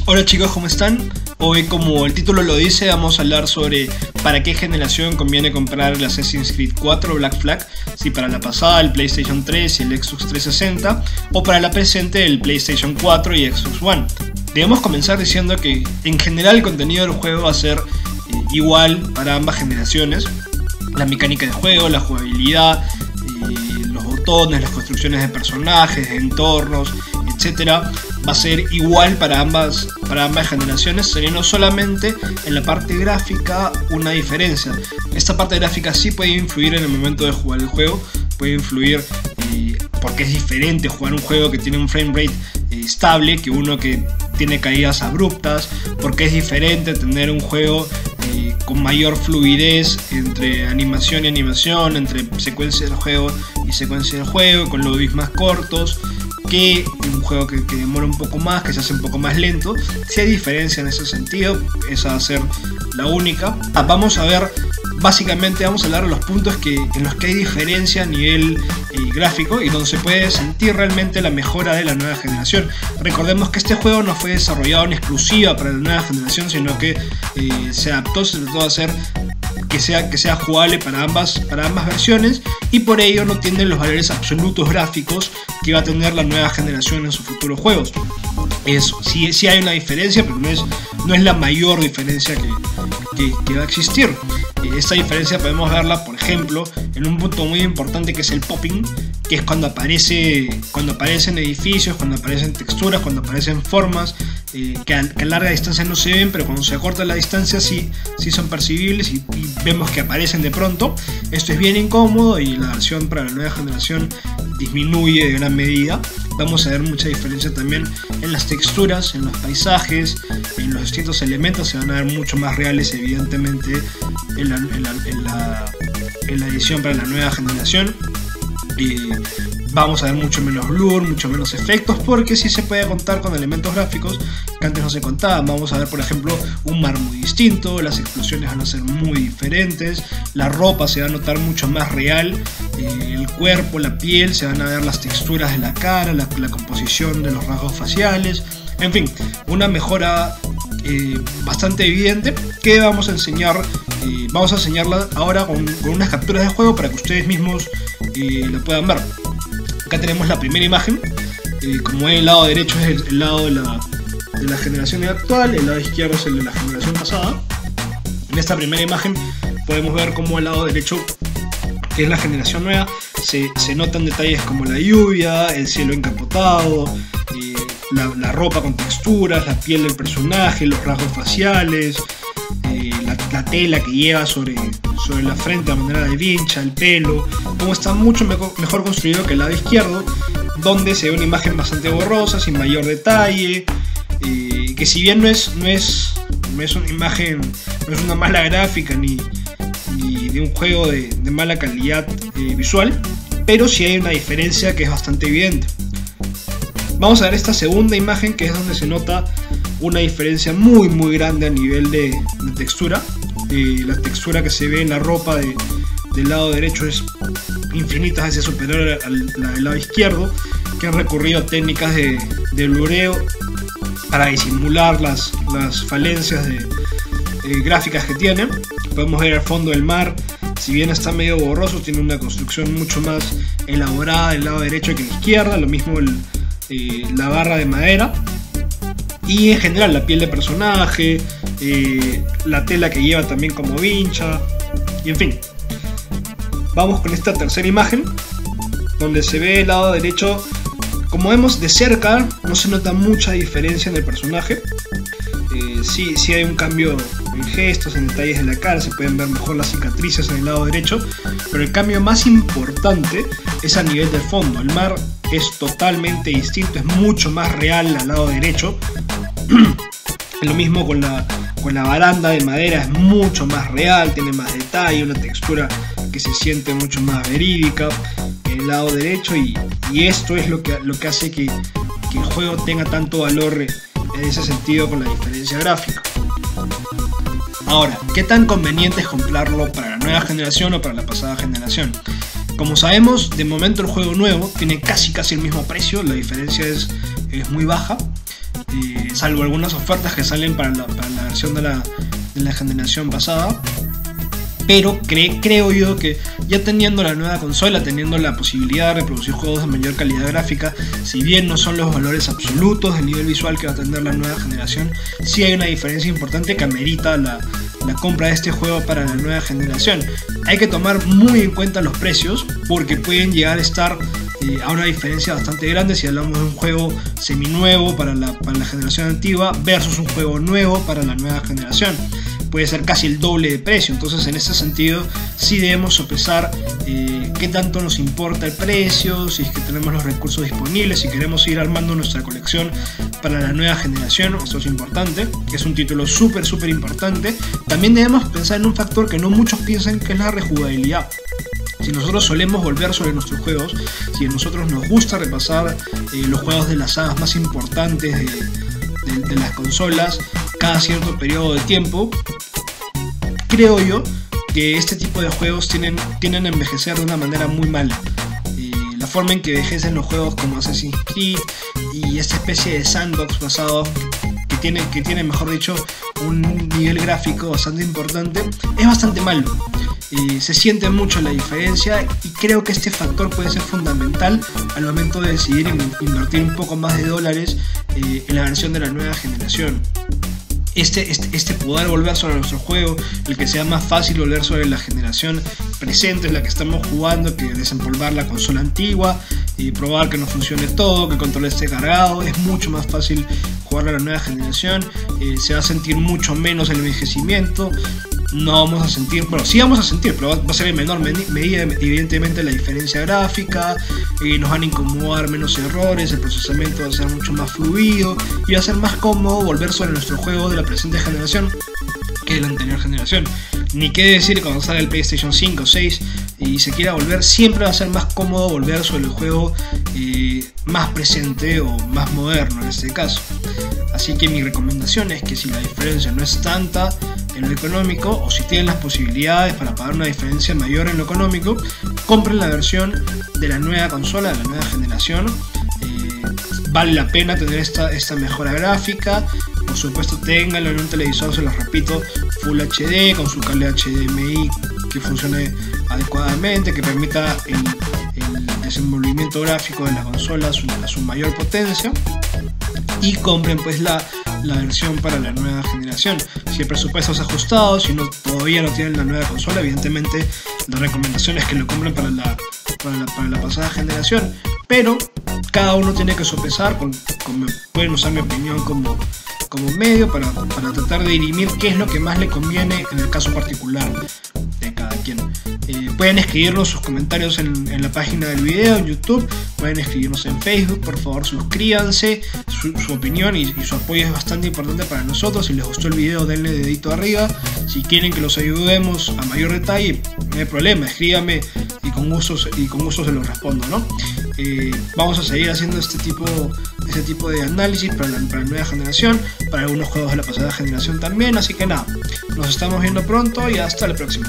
Hola chicos, ¿cómo están? Hoy, como el título lo dice, vamos a hablar sobre para qué generación conviene comprar el Assassin's Creed 4 Black Flag, si para la pasada el PlayStation 3 y el Xbox 360 o para la presente el PlayStation 4 y Xbox One. Debemos comenzar diciendo que en general el contenido del juego va a ser igual para ambas generaciones. La mecánica de juego, la jugabilidad, los botones, las construcciones de personajes, de entornos, etcétera, va a ser igual para ambas generaciones, teniendo solamente en la parte gráfica una diferencia. Esta parte gráfica sí puede influir en el momento de jugar el juego, puede influir porque es diferente jugar un juego que tiene un frame rate estable que uno que tiene caídas abruptas, porque es diferente tener un juego con mayor fluidez entre animación y animación, entre secuencia del juego y secuencia del juego, con lobbies más cortos, que un juego que demora un poco más, que se hace un poco más lento. Si hay diferencia en ese sentido, esa va a ser la única. Vamos a ver, básicamente vamos a hablar de los puntos en los que hay diferencia a nivel gráfico y donde se puede sentir realmente la mejora de la nueva generación. Recordemos que este juego no fue desarrollado en exclusiva para la nueva generación, sino que se adaptó, se trató de hacer que sea jugable para ambas versiones, y por ello no tiene los valores absolutos gráficos que va a tener la nueva generación en sus futuros juegos. Sí hay una diferencia, pero no es la mayor diferencia que va a existir. Esta diferencia podemos verla, por ejemplo, en un punto muy importante que es el popping, que es cuando aparecen edificios, cuando aparecen texturas, cuando aparecen formas que a larga distancia no se ven, pero cuando se acorta la distancia sí son percibibles y vemos que aparecen de pronto. Esto es bien incómodo y la versión para la nueva generación disminuye de gran medida. Vamos a ver mucha diferencia también en las texturas, en los paisajes, en los distintos elementos. Se van a ver mucho más reales, evidentemente, en la edición para la nueva generación. Vamos a ver mucho menos blur, mucho menos efectos, porque sí se puede contar con elementos gráficos que antes no se contaban. Vamos a ver, por ejemplo, un mar muy distinto, las explosiones van a ser muy diferentes, la ropa se va a notar mucho más real, el cuerpo, la piel, se van a ver las texturas de la cara, la composición de los rasgos faciales, en fin, una mejora bastante evidente que vamos a enseñarla ahora con unas capturas de juego para que ustedes mismos la puedan ver. Acá tenemos la primera imagen. Como el lado derecho es el lado de la generación actual, el lado izquierdo es el de la generación pasada. En esta primera imagen podemos ver cómo el lado derecho, que es la generación nueva, se notan detalles como la lluvia, el cielo encapotado, la ropa con texturas, la piel del personaje, los rasgos faciales, la tela que lleva sobre la frente a manera de vincha, el pelo, como está mucho mejor construido que el lado izquierdo, donde se ve una imagen bastante borrosa, sin mayor detalle, que si bien no es una imagen, no es una mala gráfica ni de un juego de mala calidad visual, pero sí hay una diferencia que es bastante evidente. Vamos a ver esta segunda imagen, que es donde se nota una diferencia muy grande a nivel de textura. La textura que se ve en la ropa del lado derecho es infinitas veces superior a la del lado izquierdo, que han recurrido a técnicas de blureo para disimular las falencias gráficas que tiene. Podemos ver el fondo del mar, si bien está medio borroso, tiene una construcción mucho más elaborada del lado derecho que en la izquierda, lo mismo la barra de madera. Y en general la piel de personaje, la tela que lleva también como vincha, y en fin. Vamos con esta tercera imagen, donde se ve el lado derecho. Como vemos de cerca, no se nota mucha diferencia en el personaje. Sí hay un cambio en gestos, en detalles de la cara, se pueden ver mejor las cicatrices en el lado derecho, pero el cambio más importante es a nivel del fondo. El mar es totalmente distinto, es mucho más real al lado derecho. Lo mismo con la baranda de madera, es mucho más real, tiene más detalle, una textura que se siente mucho más verídica en el lado derecho, y esto es lo que hace que el juego tenga tanto valor en ese sentido, con la diferencia gráfica. Ahora, ¿qué tan conveniente es comprarlo para la nueva generación o para la pasada generación? Como sabemos, de momento el juego nuevo tiene casi el mismo precio, la diferencia es muy baja. salvo algunas ofertas que salen para la versión de la generación pasada. Pero creo yo que ya teniendo la nueva consola, teniendo la posibilidad de reproducir juegos de mayor calidad gráfica, si bien no son los valores absolutos del nivel visual que va a tener la nueva generación, sí hay una diferencia importante que amerita la compra de este juego para la nueva generación. Hay que tomar muy en cuenta los precios, porque pueden llegar a estar a una diferencia bastante grande si hablamos de un juego seminuevo para la generación antigua versus un juego nuevo para la nueva generación. Puede ser casi el doble de precio. Entonces, en ese sentido sí debemos sopesar qué tanto nos importa el precio, si es que tenemos los recursos disponibles, si queremos ir armando nuestra colección para la nueva generación. Esto es importante, es un título súper importante. También debemos pensar en un factor que no muchos piensan, que es la rejugabilidad. Si nosotros solemos volver sobre nuestros juegos, si a nosotros nos gusta repasar los juegos de las sagas más importantes de las consolas cada cierto periodo de tiempo, creo yo que este tipo de juegos tienden a envejecer de una manera muy mala. La forma en que envejecen los juegos como Assassin's Creed y esta especie de sandbox basado que tiene mejor dicho un nivel gráfico bastante importante, es bastante malo. Se siente mucho la diferencia y creo que este factor puede ser fundamental al momento de decidir invertir un poco más de dólares en la versión de la nueva generación. Este poder volver sobre nuestro juego, el que sea más fácil volver sobre la generación presente en la que estamos jugando, que desempolvar la consola antigua y probar que no funcione todo, que el control esté cargado. Es mucho más fácil jugar a la nueva generación, se va a sentir mucho menos el envejecimiento. No vamos a sentir, bueno, sí vamos a sentir, pero va a ser en menor medida evidentemente la diferencia gráfica, nos van a incomodar menos errores, el procesamiento va a ser mucho más fluido y va a ser más cómodo volver sobre nuestro juego de la presente generación que de la anterior generación. Ni qué decir cuando sale el PlayStation 5 o 6 y se quiera volver, siempre va a ser más cómodo volver sobre el juego más presente o más moderno en este caso. Así que mi recomendación es que si la diferencia no es tanta en lo económico, o si tienen las posibilidades para pagar una diferencia mayor en lo económico, compren la versión de la nueva consola, de la nueva generación. Vale la pena tener esta mejora gráfica. Por supuesto, ténganlo en un televisor, se los repito, Full HD, con su cable HDMI que funcione adecuadamente, que permita el desenvolvimiento gráfico de la consola a su mayor potencia. Y compren pues la versión para la nueva generación. Si el presupuesto es ajustado, si todavía no tienen la nueva consola, evidentemente la recomendación es que lo compren para la pasada generación. Pero cada uno tiene que sopesar, pueden usar mi opinión como medio para tratar de dirimir qué es lo que más le conviene en el caso particular de cada quien. Pueden escribirnos sus comentarios en la página del video en YouTube, pueden escribirnos en Facebook. Por favor, suscríbanse, su opinión y su apoyo es bastante importante para nosotros. Si les gustó el video, denle dedito arriba. Si quieren que los ayudemos a mayor detalle, no hay problema, escríbanme y con gusto se los respondo, ¿no? Vamos a seguir haciendo este tipo de análisis para la nueva generación, para algunos juegos de la pasada generación también. Así que nada, nos estamos viendo pronto y hasta la próxima.